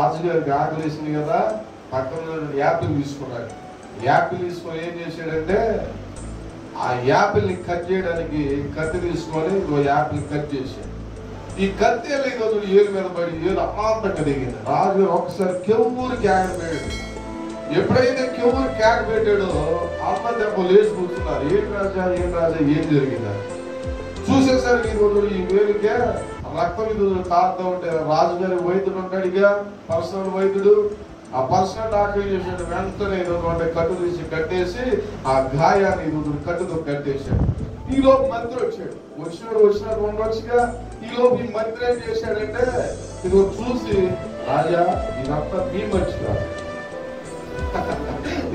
రాజుగారికి ఆకలి వేసింది కదా, పక్కన యాపిల్ తీసుకున్నాడు. యాపిల్ తీసుకొని ఏం చేశాడంటే ఆ యాపిల్ని కట్ చేయడానికి కత్తి తీసుకొని యాపిల్ కట్ చేశాడు. ఈ కత్తి ఈరోజు ఏలు మీద పడి ఏలు అమాంతంగా దిగింది. రాజుగారు ఒకసారి కెవ్వూరు కేక పెట్టాడు. ఎప్పుడైతే కెవ్వూరు కేక పెట్టాడో అమ్మ దెబ్బ లేచి కూర్చున్నారు. ఏం రాజా ఏం జరిగిందా చూసేసరికి ఈరోజు ఈ వేలుకే రక్తం ఈరోజు కారుతూ ఉంటే రాజుగారి వైద్యుడు ఉంటాడుగా, పర్సనల్ వైద్యుడు. ఆ పర్సనల్ డాక్టర్ ఏం చేశాడు, వెంటనే ఈరోజు అంటే కట్టు తీసి కట్టేసి ఆ గాయాన్ని ఈరోజు కట్టుతో కట్టేశాడు. ఈ లోపు మంత్రి వచ్చినట్టు ఉండొచ్చుగా. ఈ లోపు ఈ మంత్రి ఏం చేశాడంటే ఇది చూసి, రాజా ఇదంతా మీ మంచి కాదు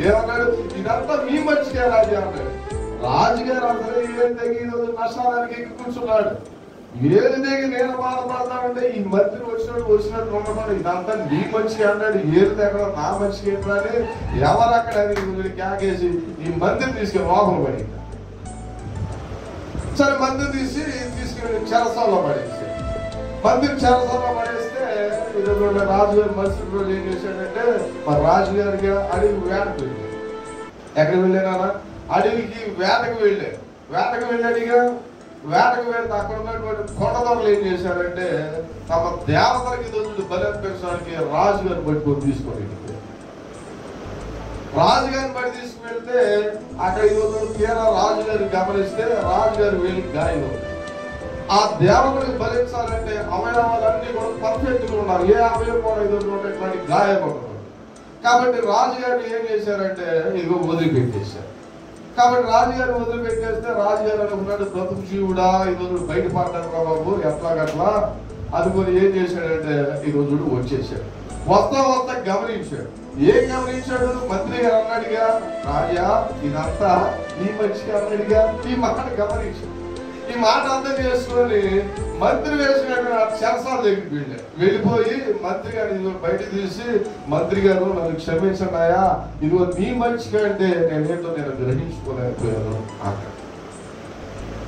ఏమన్నాడు, ఇదంతా మీ మంచిగా రాజా అన్నాడు. రాజుగారు అసలు ఏం తగ్గి ఈరోజు నష్టానికి ఎక్కి కూర్చున్నాడు. ఏది దిగి నేను బాధపడతానంటే ఈ మంత్రి వచ్చినట్టు ఉండకుండా ఇదంతా నీ మంచిగా అన్నాడు. ఏది దగ్గర నా మంచిగా ఏంటని ఎవరు అక్కడ కేకేసి ఈ మంత్రిని తీసుకెళ్ళి లోపల పడింది. సరే మంత్రి తీసుకెళ్ళి చెరసాల్లో పడేసి మంత్రిని చెరసాల్లో పడేస్తే ఈరోజు రాజుగారి మనుషుల రోజు ఏం చేశాడంటే మరి రాజుగారికి అడవి వేటకు వెళ్ళాడు. ఎక్కడికి వెళ్ళానా, అడవికి వేటకు వెళ్ళాడుగా. వేటకు వెళ్తే అక్కడ ఉన్నటువంటి కొండదొరలు ఏం చేశారంటే తమ దేవతలకి దొరుకుతుంది బలి అర్పించడానికి రాజుగారిని పట్టుకొని తీసుకొని రాజుగారిని బట్టి తీసుకువెళ్తే అక్కడ ఈరోజు తీరా రాజుగారిని గమనిస్తే రాజుగారి వేలికి గాయం. ఆ దేవతలకు బలించాలంటే అవయవాలన్నీ కూడా పర్ఫెక్ట్ గా ఉన్నారు. ఏ అవయవం కూడా ఈరోజు ఇట్లాంటి గాయం ఉండదు. కాబట్టి రాజుగారిని ఏం చేశారంటే ఇదిగో వదిలిపెట్టేశారు. కాబట్టి రాజుగారిని వదిలిపెట్టేస్తే రాజుగారు అనుకున్నాడు, బ్రతుకు జీవుడా ఈరోజు బయటపడ్డాడు రా బాబు ఎట్లాగట్లా అనుకుని ఏం చేశాడంటే ఈరోజు వచ్చేసాడు. వస్తా గమనించాడు. ఏం గమనించాడు, మంత్రి గారు అన్నాడుగా, రాజా ఇదంతా నీ మంచిగా అన్నాడుగా. ఈ మాట గమనించాడు. ఈ మాట అర్థం చేసుకొని మంత్రి వేసిన చెరసాల దగ్గరికి వెళ్ళిపోయి మంత్రి గారిని బయట తీసి, మంత్రి గారు నన్ను క్షమించండియా, ఇదిగో నీ మంచిగా అంటే నేనేంటో నేను గ్రహించుకోలేకపోయాను అన్నాడు.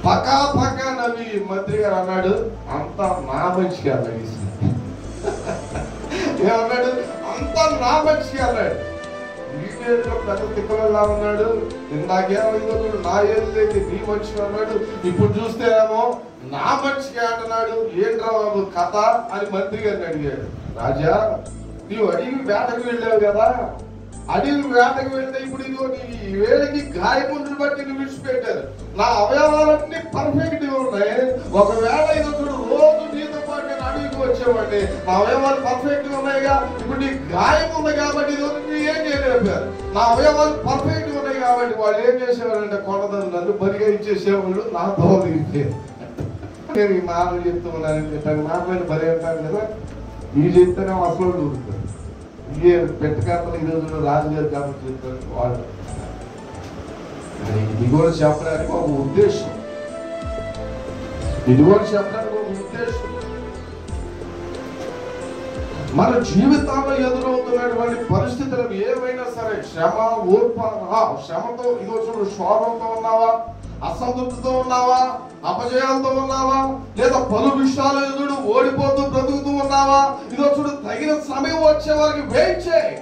పక్కా నవ్వి మంత్రి గారు అన్నాడు, అంతా నా మంచిగా అన్నాడు. ఏమన్నాడు, అంతా నా మంచిగా అన్నాడు. పెద్ద తిక్కలా ఉన్నాడు. ఇందాకేమో నా ఏది లేదు నీ మంచిగా అన్నాడు. ఇప్పుడు చూస్తే ఏమో నా మంచిగా అంటున్నాడు. ఏంట్రా బాబు కథ అని మంత్రి గారిని అడిగాడు. రాజా నీవు అడవి వేటకు వెళ్ళావు కదా, అడవి వేటకు వెళ్తే ఇప్పుడు ఇదిగో నీ వేళకి గాయముందుని బట్టి నువ్వు విడిచిపెట్టారు. నా అవయవాలన్నీ పర్ఫెక్ట్ గా ఉన్నాయి. ఒకవేళ ఇది చూడు రోజు నీతో పాటు నేను అడవికి వచ్చేవాడిని, నా అవయవాలు పర్ఫెక్ట్ గా ఉన్నాయిగా. ఇప్పుడు నీ గాయం ఉంది కాబట్టి ఇది ఏం చేయలేపారు. నా అవయవాలు పర్ఫెక్ట్ గా ఉన్నాయి కాబట్టి వాళ్ళు ఏం చేసేవారంటే కొండదని నన్ను బరిగా ఇచ్చేసేవాళ్ళు, నా దోహదగితే నేను ఈ మాటలు చెప్తూ ఉన్నాను. మాటలు బరి అంటాను కదా, ఈ చెప్తేనే అసలు ఊరుతారు. ఇదే పెట్టకర్తలు ఈరోజు రాజుగారు కాబట్టి చెప్తారు వాళ్ళు. ఇది కూడా చెప్పడానికి ఒక ఉద్దేశం, మన జీవితంలో ఎదురవుతున్నటువంటి పరిస్థితులు ఏమైనా సరే శ్రమ ఓర్పు, శ్రమతో ఈరోజు శోభంతో ఉన్నావా, అసంతృప్తితో ఉన్నావా, అపజయాలతో ఉన్నావా, లేదా పలు విషయాలు ఎదురు ఓడిపోతూ బ్రతుకుతూ ఉన్నావా, ఈరోజు తగిన సమయం వచ్చే వారికి వెయిట్ చేయి.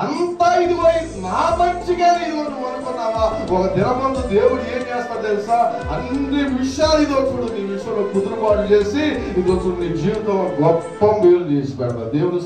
అంతా ఇదిగో నా మంచిగా ఇదిగో నువ్వు అనుకున్నావా, ఒక దినమందు దేవుడు ఏం చేస్తాడు తెలుసా, అన్ని విషయాలు ఇదో చూడు నీ విషయంలో కుదురుబాటు చేసి ఇదో చూడు నీ జీవితం గొప్ప మేలు చేసి పెడతా దేవుడు.